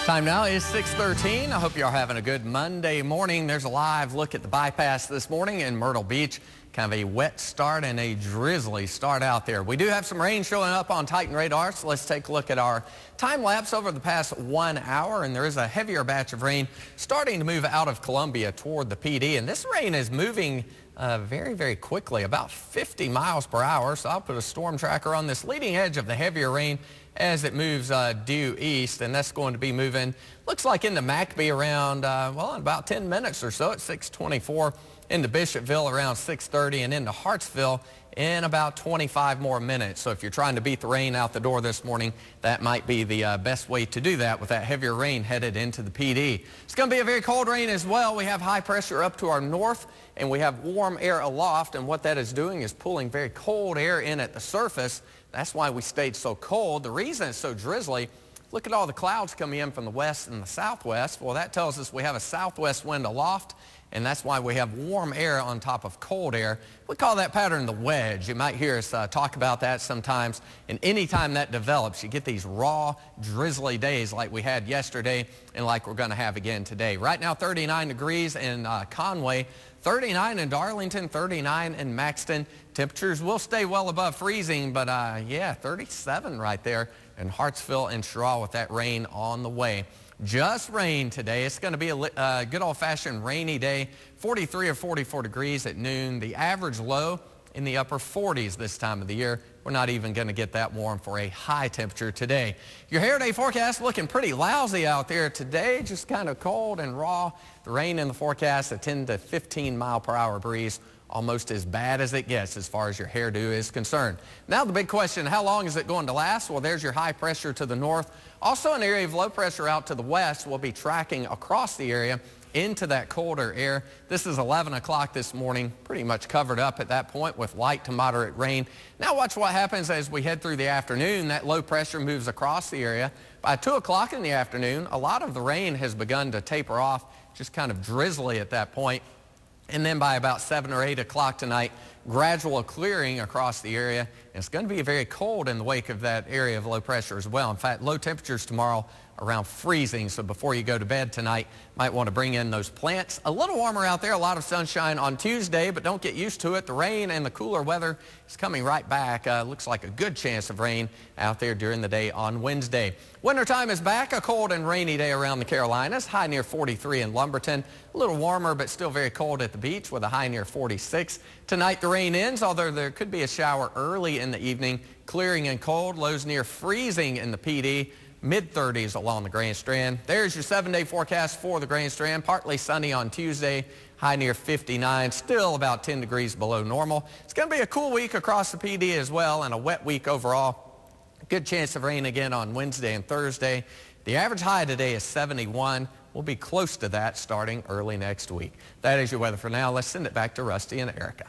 Time now is 6:13. I hope you're having a good Monday morning. There's a live look at the bypass this morning in Myrtle Beach. Kind of a wet start and a drizzly start out there. We do have some rain showing up on Titan radar, so let's take a look at our time lapse over the past 1 hour. And there is a heavier batch of rain starting to move out of Columbia toward the PD. And this rain is moving very quickly, about 50 miles per hour. So I'll put a storm tracker on this leading edge of the heavier rain as it moves due east, and that's going to be moving, looks like into McBee around, well, in about 10 minutes or so at 6:24, into Bishopville around 6:30, and into Hartsville in about 25 more minutes. So if you're trying to beat the rain out the door this morning, that might be the best way to do that with that heavier rain headed into the PD. It's going to be a very cold rain as well. We have high pressure up to our north, and we have warm air aloft, and what that is doing is pulling very cold air in at the surface. That's why we stayed so cold. The reason it's so drizzly, look at all the clouds coming in from the west and the southwest. Well, that tells us we have a southwest wind aloft, and that's why we have warm air on top of cold air. We call that pattern the wedge. You might hear us talk about that sometimes. And anytime that develops, you get these raw, drizzly days like we had yesterday and like we're going to have again today. Right now, 39 degrees in Conway, 39 in Darlington, 39 in Maxton. Temperatures will stay well above freezing, but yeah, 37 right there in Hartsville and Straw with that rain on the way. Just rain today. It's going to be a good old-fashioned rainy day, 43 or 44 degrees at noon. The average low in the upper 40s this time of the year. We're not even going to get that warm for a high temperature today. Your hair day forecast looking pretty lousy out there today, just kind of cold and raw. The rain in the forecast, a 10 to 15 mile per hour breeze. Almost as bad as it gets as far as your hairdo is concerned. Now the big question, how long is it going to last? Well, there's your high pressure to the north. Also an area of low pressure out to the west. We'll be tracking across the area into that colder air. This is 11 o'clock this morning, pretty much covered up at that point with light to moderate rain. Now watch what happens as we head through the afternoon. That low pressure moves across the area. By 2 o'clock in the afternoon, a lot of the rain has begun to taper off, just kind of drizzly at that point. And then by about 7 or 8 o'clock tonight, gradual clearing across the area. And it's going to be very cold in the wake of that area of low pressure as well. In fact, low temperatures tomorrow around freezing. So before you go to bed tonight, might want to bring in those plants. A little warmer out there, a lot of sunshine on Tuesday, but don't get used to it. The rain and the cooler weather is coming right back. Looks like a good chance of rain out there during the day on Wednesday. Wintertime is back, a cold and rainy day around the Carolinas, high near 43 in Lumberton. A little warmer, but still very cold at the beach with a high near 46. Tonight the rain ends, although there could be a shower early in the evening. Clearing and cold, lows near freezing in the PD. Mid-30s along the Grand Strand. There's your 7-day forecast for the Grand Strand. Partly sunny on Tuesday, high near 59, still about 10 degrees below normal. It's going to be a cool week across the PD as well, and a wet week overall. Good chance of rain again on Wednesday and Thursday. The average high today is 71. We'll be close to that starting early next week. That is your weather for now. Let's send it back to Rusty and Erica.